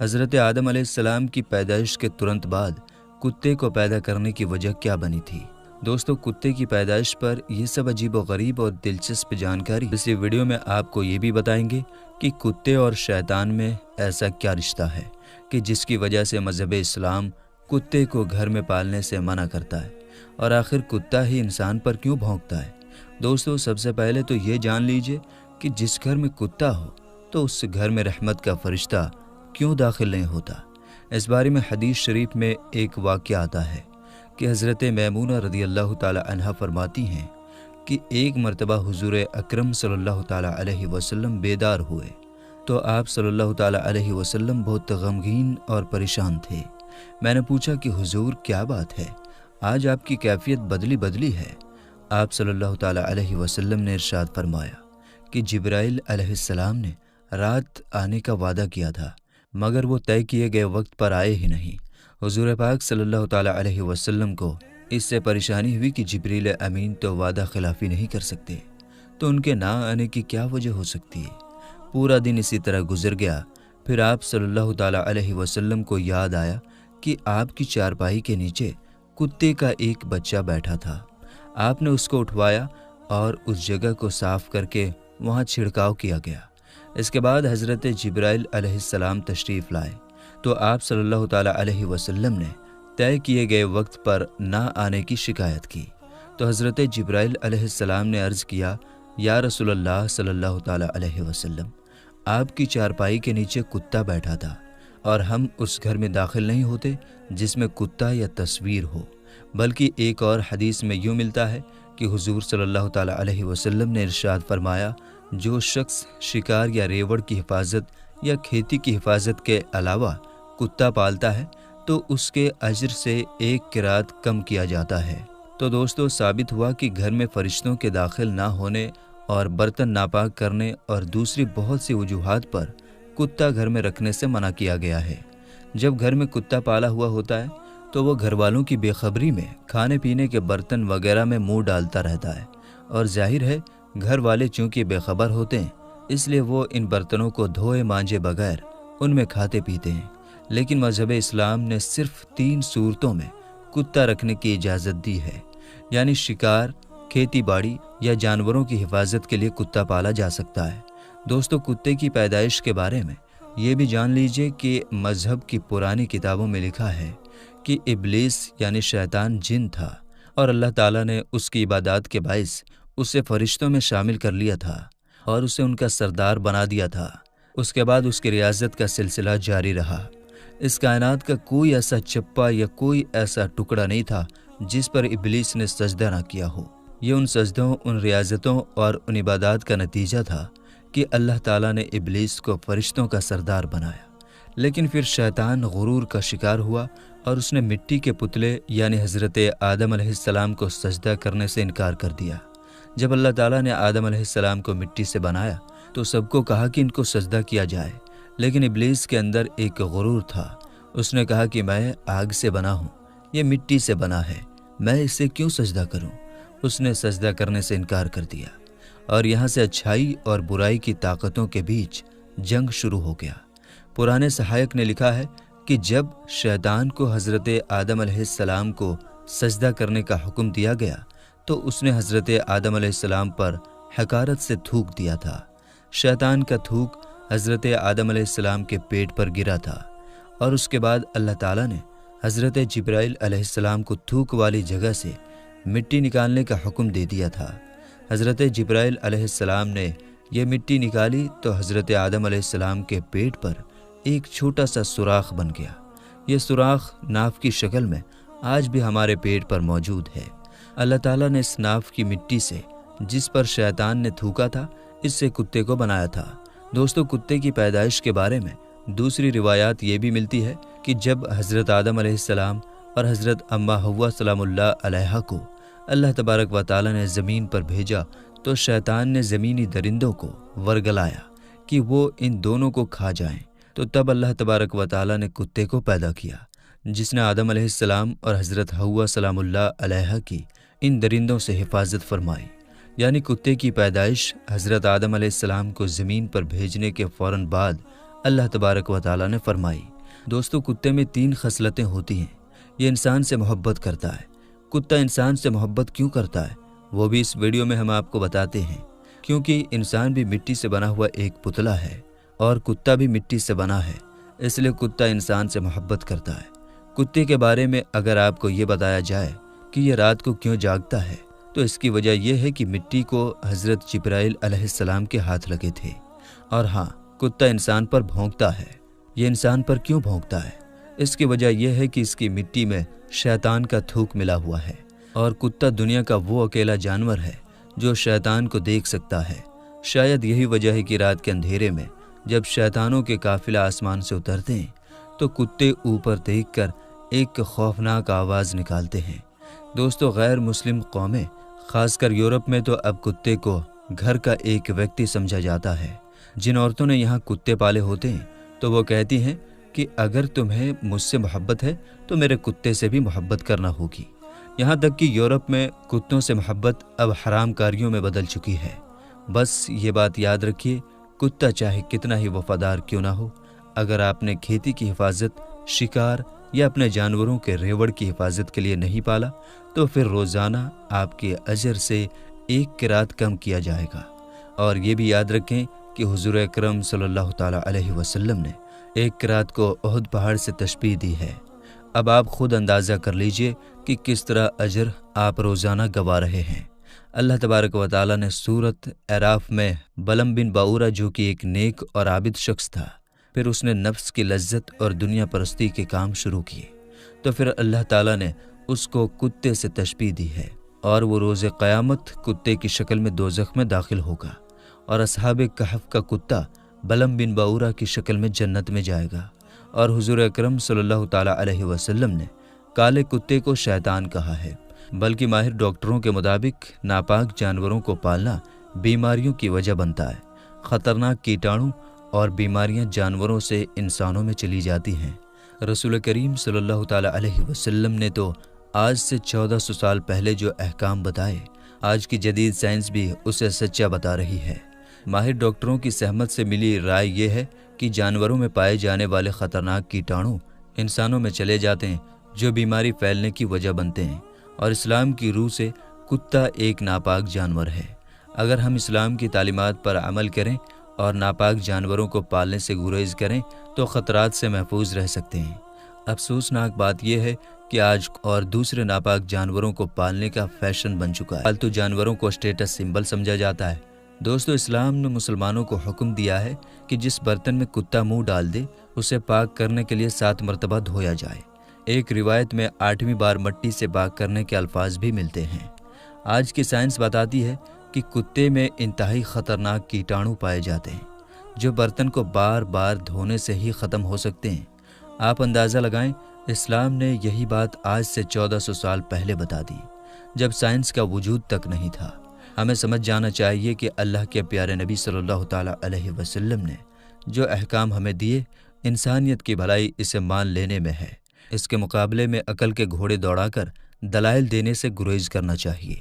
حضرت آدم علیہ السلام کی پیدائش کے ترنت بعد کتے کو پیدا کرنے کی وجہ کیا بنی تھی؟ دوستو، کتے کی پیدائش پر یہ سب عجیب و غریب اور دلچسپ جانکاری اس ویڈیو میں آپ کو یہ بھی بتائیں گے کہ کتے اور شیطان میں ایسا کیا رشتہ ہے کہ جس کی وجہ سے مذہب اسلام کتے کو گھر میں پالنے سے منع کرتا ہے، اور آخر کتا ہی انسان پر کیوں بھونکتا ہے؟ دوستو، سب سے پہلے تو یہ جان لیجئے کہ جس گھر میں کتا ہو تو اس گھر میں رحمت کا فرشتہ کیوں داخل نہیں ہوتا۔ اس بارے میں حدیث شریف میں ایک واقعہ آتا ہے کہ حضرت میمونہ رضی اللہ تعالی عنہا فرماتی ہیں کہ ایک مرتبہ حضور اکرم صلی اللہ تعالی علیہ وسلم بیدار ہوئے تو آپ صلی اللہ تعالی علیہ وسلم بہت غمگین اور پریشان تھے۔ میں نے پوچھا کہ حضور کیا بات ہے، آج آپ کی کیفیت بدلی ہے؟ آپ صلی اللہ تعالی علیہ وسلم نے ارشاد فرمایا کہ جبرائیل علیہ السلام نے رات آنے کا وعدہ کیا تھا، مگر وہ طے کیے گئے وقت پر آئے ہی نہیں۔ حضور پاک صلی اللہ تعالی علیہ وسلم کو اس سے پریشانی ہوئی کہ جبریل امین تو وعدہ خلافی نہیں کر سکتے، تو ان کے نہ آنے کی کیا وجہ ہو سکتی ہے؟ پورا دن اسی طرح گزر گیا۔ پھر آپ صلی اللہ تعالی علیہ وسلم کو یاد آیا کہ آپ کی چارپائی کے نیچے کتے کا ایک بچہ بیٹھا تھا۔ آپ نے اس کو اٹھوایا اور اس جگہ کو صاف کر کے وہاں چھڑکاؤ کیا گیا۔ اس کے بعد حضرت جبرائیل علیہ السلام تشریف لائے تو آپ صلی اللہ تعالی علیہ وسلم نے طے کیے گئے وقت پر نہ آنے کی شکایت کی، تو حضرت جبرائیل علیہ السلام نے عرض کیا، یا رسول اللہ صلی اللہ تعالی علیہ وسلم، آپ کی چارپائی کے نیچے کتا بیٹھا تھا اور ہم اس گھر میں داخل نہیں ہوتے جس میں کتا یا تصویر ہو، بلکہ ایک اور حدیث میں یوں ملتا ہے کہ حضور صلی اللہ تعالی علیہ وسلم نے ارشاد فرمایا، جو شخص شکار یا ریوڑ کی حفاظت یا کھیتی کی حفاظت کے علاوہ کتا پالتا ہے تو اس کے اجر سے ایک قرات کم کیا جاتا ہے۔ تو دوستو، ثابت ہوا کہ گھر میں فرشتوں کے داخل نہ ہونے اور برتن ناپاک کرنے اور دوسری بہت سی وجوہات پر کتا گھر میں رکھنے سے منع کیا گیا ہے۔ جب گھر میں کتا پالا ہوا ہوتا ہے تو وہ گھر والوں کی بے خبری میں کھانے پینے کے برتن وغیرہ میں منہ ڈالتا رہتا ہے، اور ظاہر ہے گھر والے چونکہ بے خبر ہوتے ہیں اس لیے وہ ان برتنوں کو دھوئے مانجے بغیر ان میں کھاتے پیتے ہیں۔ لیکن مذہب اسلام نے صرف 3 صورتوں میں کتا رکھنے کی اجازت دی ہے، یعنی شکار، کھیتی باڑی یا جانوروں کی حفاظت کے لیے کتا پالا جا سکتا ہے۔ دوستو، کتے کی پیدائش کے بارے میں یہ بھی جان لیجئے کہ مذہب کی پرانی کتابوں میں لکھا ہے کہ ابلیس یعنی شیطان جن تھا، اور اللہ تعالیٰ نے اس کی عبادات کے باعث اسے فرشتوں میں شامل کر لیا تھا اور اسے ان کا سردار بنا دیا تھا۔ اس کے بعد اس کی ریاضت کا سلسلہ جاری رہا۔ اس کائنات کا کوئی ایسا چپا یا کوئی ایسا ٹکڑا نہیں تھا جس پر ابلیس نے سجدہ نہ کیا ہو۔ یہ ان سجدوں، ان ریاضتوں اور ان عبادات کا نتیجہ تھا کہ اللہ تعالیٰ نے ابلیس کو فرشتوں کا سردار بنایا۔ لیکن پھر شیطان غرور کا شکار ہوا اور اس نے مٹی کے پتلے یعنی حضرت آدم علیہ السلام کو سجدہ کرنے سے انکار کر دیا۔ جب اللہ تعالیٰ نے آدم علیہ السلام کو مٹی سے بنایا تو سب کو کہا کہ ان کو سجدہ کیا جائے، لیکن ابلیس کے اندر ایک غرور تھا۔ اس نے کہا کہ میں آگ سے بنا ہوں، یہ مٹی سے بنا ہے، میں اسے کیوں سجدہ کروں؟ اس نے سجدہ کرنے سے انکار کر دیا، اور یہاں سے اچھائی اور برائی کی طاقتوں کے بیچ جنگ شروع ہو گیا۔ پرانے صحائف نے لکھا ہے کہ جب شیطان کو حضرت آدم علیہ السلام کو سجدہ کرنے کا حکم دیا گیا تو اس نے حضرت آدم علیہ السلام پر حقارت سے تھوک دیا تھا۔ شیطان کا تھوک حضرت آدم علیہ السلام کے پیٹ پر گرا تھا، اور اس کے بعد اللہ تعالیٰ نے حضرت جبرائیل علیہ السلام کو تھوک والی جگہ سے مٹی نکالنے کا حکم دے دیا تھا۔ حضرت جبرائیل علیہ السلام نے یہ مٹی نکالی تو حضرت آدم علیہ السلام کے پیٹ پر ایک چھوٹا سا سوراخ بن گیا۔ یہ سوراخ ناف کی شکل میں آج بھی ہمارے پیٹ پر موجود ہے۔ اللہ تعالیٰ نے اس ناف کی مٹی سے جس پر شیطان نے تھوکا تھا اس سے کتے کو بنایا تھا۔ دوستو، کتے کی پیدائش کے بارے میں دوسری روایات یہ بھی ملتی ہے کہ جب حضرت آدم علیہ السلام اور حضرت اماں حوا سلام اللہ علیہا کو اللہ تبارک و تعالیٰ نے زمین پر بھیجا تو شیطان نے زمینی درندوں کو ورگلایا کہ وہ ان دونوں کو کھا جائیں، تو تب اللہ تبارک و تعالیٰ نے کتے کو پیدا کیا جس نے آدم علیہ السلام اور حضرت حوا سلام اللہ علیہا کی ان درندوں سے حفاظت فرمائی۔ یعنی کتے کی پیدائش حضرت آدم علیہ السلام کو زمین پر بھیجنے کے فوراً بعد اللہ تبارک و تعالی نے فرمائی۔ دوستو کتے میں 3 خصلتیں ہوتی ہیں۔ یہ انسان سے محبت کرتا ہے۔ کتا انسان سے محبت کیوں کرتا ہے وہ بھی اس ویڈیو میں ہم آپ کو بتاتے ہیں، کیونکہ انسان بھی مٹی سے بنا ہوا ایک پتلا ہے اور کتا بھی مٹی سے بنا ہے، اس لیے کتا انسان سے محبت کرتا ہے۔ کتے کے بارے میں اگر آپ کو یہ بتایا جائے کہ یہ رات کو کیوں جاگتا ہے تو اس کی وجہ یہ ہے کہ مٹی کو حضرت جبرائیل علیہ السلام کے ہاتھ لگے تھے۔ اور ہاں، کتا انسان پر بھونکتا ہے۔ یہ انسان پر کیوں بھونکتا ہے؟ اس کی وجہ یہ ہے کہ اس کی مٹی میں شیطان کا تھوک ملا ہوا ہے، اور کتا دنیا کا وہ اکیلا جانور ہے جو شیطان کو دیکھ سکتا ہے۔ شاید یہی وجہ ہے کہ رات کے اندھیرے میں جب شیطانوں کے قافلہ آسمان سے اترتے ہیں تو کتے اوپر دیکھ کر ایک خوفناک آواز نکالتے ہیں۔ دوستو غیر مسلم قومیں، خاص کر یورپ میں تو اب کتے کو گھر کا ایک ویکتی سمجھا جاتا ہے۔ جن عورتوں نے یہاں کتے پالے ہوتے ہیں تو وہ کہتی ہیں کہ اگر تمہیں مجھ سے محبت ہے تو میرے کتے سے بھی محبت کرنا ہوگی۔ یہاں تک کہ یورپ میں کتوں سے محبت اب حرام کاریوں میں بدل چکی ہے۔ بس یہ بات یاد رکھیے، کتا چاہے کتنا ہی وفادار کیوں نہ ہو، اگر آپ نے کھیتی کی حفاظت، شکار یا اپنے جانوروں کے ریوڑ کی حفاظت کے لیے نہیں پالا تو پھر روزانہ آپ کے اجر سے 1 قرات کم کیا جائے گا۔ اور یہ بھی یاد رکھیں کہ حضور اکرم صلی اللہ تعالی علیہ وسلم نے 1 قرات کو احد پہاڑ سے تشبیہ دی ہے۔ اب آپ خود اندازہ کر لیجئے کہ کس طرح اجر آپ روزانہ گوا رہے ہیں۔ اللہ تبارک و تعالی نے سورۃ اعراف میں بلم بن باورہ، جو کہ ایک نیک اور عابد شخص تھا، پھر اس نے نفس کی لذت اور دنیا پرستی کے کام شروع کیے، تو پھر اللہ تعالیٰ نے اس کو کتے سے تشبیہ دی ہے، اور وہ روز قیامت کتے کی شکل میں دوزخ میں داخل ہوگا، اور اصحاب کہف کا کتا بلم بن باورہ کی شکل میں جنت میں جائے گا۔ اور حضور اکرم صلی اللہ تعالی علیہ وسلم نے کالے کتے کو شیطان کہا ہے، بلکہ ماہر ڈاکٹروں کے مطابق ناپاک جانوروں کو پالنا بیماریوں کی وجہ بنتا ہے۔ خطرناک کیٹاڑو اور بیماریاں جانوروں سے انسانوں میں چلی جاتی ہیں۔ رسول کریم صلی اللہ تعالی علیہ وسلم نے تو آج سے 1400 سال پہلے جو احکام بتائے، آج کی جدید سائنس بھی اسے سچا بتا رہی ہے۔ ماہر ڈاکٹروں کی سہمت سے ملی رائے یہ ہے کہ جانوروں میں پائے جانے والے خطرناک کیٹاڑو انسانوں میں چلے جاتے ہیں، جو بیماری پھیلنے کی وجہ بنتے ہیں، اور اسلام کی روح سے کتا ایک ناپاک جانور ہے۔ اگر ہم اسلام کی تعلیمات پر عمل کریں اور ناپاک جانوروں کو پالنے سے گریز کریں تو خطرات سے محفوظ رہ سکتے ہیں۔ افسوسناک بات یہ ہے کہ آج اور دوسرے ناپاک جانوروں کو پالنے کا فیشن بن چکا ہے۔ پالتو جانوروں کو اسٹیٹس سمبل سمجھا جاتا ہے۔ دوستو اسلام نے مسلمانوں کو حکم دیا ہے کہ جس برتن میں کتا منہ ڈال دے اسے پاک کرنے کے لیے 7 مرتبہ دھویا جائے۔ ایک روایت میں 8ویں بار مٹی سے پاک کرنے کے الفاظ بھی ملتے ہیں۔ آج کی سائنس بتاتی ہے کہ کتے میں انتہائی خطرناک کیٹاڑو پائے جاتے ہیں جو برتن کو بار بار دھونے سے ہی ختم ہو سکتے ہیں۔ آپ اندازہ لگائیں، اسلام نے یہی بات آج سے 1400 سال پہلے بتا دی، جب سائنس کا وجود تک نہیں تھا۔ ہمیں سمجھ جانا چاہیے کہ اللہ کے پیارے نبی صلی اللہ تعالی علیہ وسلم نے جو احکام ہمیں دیے، انسانیت کی بھلائی اسے مان لینے میں ہے۔ اس کے مقابلے میں عقل کے گھوڑے دوڑا کر دلائل دینے سے گریز کرنا چاہیے۔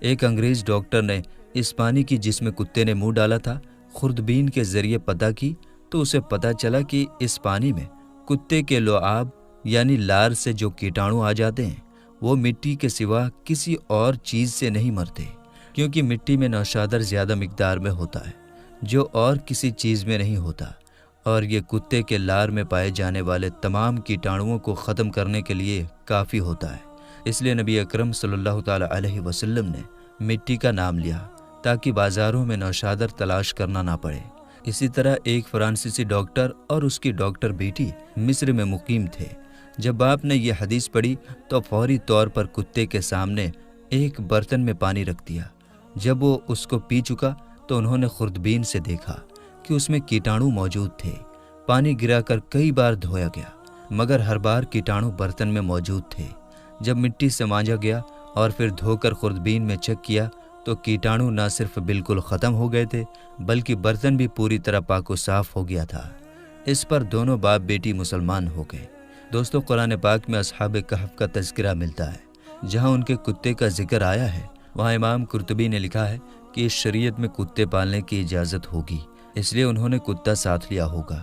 ایک انگریز ڈاکٹر نے اس پانی کی جس میں کتے نے منہ ڈالا تھا خوردبین کے ذریعے پتہ کی تو اسے پتہ چلا کہ اس پانی میں کتے کے لعاب یعنی لار سے جو کیٹاڑو آ جاتے ہیں وہ مٹی کے سوا کسی اور چیز سے نہیں مرتے، کیونکہ مٹی میں نوشادر زیادہ مقدار میں ہوتا ہے جو اور کسی چیز میں نہیں ہوتا، اور یہ کتے کے لار میں پائے جانے والے تمام کیٹاڑوؤں کو ختم کرنے کے لیے کافی ہوتا ہے۔ اس لیے نبی اکرم صلی اللہ تعالی علیہ وسلم نے مٹی کا نام لیا تاکہ بازاروں میں نوشادر تلاش کرنا نہ پڑے۔ اسی طرح ایک فرانسیسی ڈاکٹر اور اس کی ڈاکٹر بیٹی مصر میں مقیم تھے۔ جب باپ نے یہ حدیث پڑھی تو فوری طور پر کتے کے سامنے ایک برتن میں پانی رکھ دیا۔ جب وہ اس کو پی چکا تو انہوں نے خوردبین سے دیکھا کہ اس میں کیٹاڑو موجود تھے۔ پانی گرا کر کئی بار دھویا گیا مگر ہر بار کیٹاڑو برتن میں موجود تھے۔ جب مٹی سے مانجا گیا اور پھر دھو کر خوردبین میں چیک کیا تو کیٹاڑو نہ صرف بالکل ختم ہو گئے تھے بلکہ برتن بھی پوری طرح پاک و صاف ہو گیا تھا۔ اس پر دونوں باپ بیٹی مسلمان ہو گئے۔ دوستو قرآن پاک میں اصحاب کہف کا تذکرہ ملتا ہے۔ جہاں ان کے کتے کا ذکر آیا ہے وہاں امام قرطبی نے لکھا ہے کہ اس شریعت میں کتے پالنے کی اجازت ہوگی، اس لیے انہوں نے کتا ساتھ لیا ہوگا۔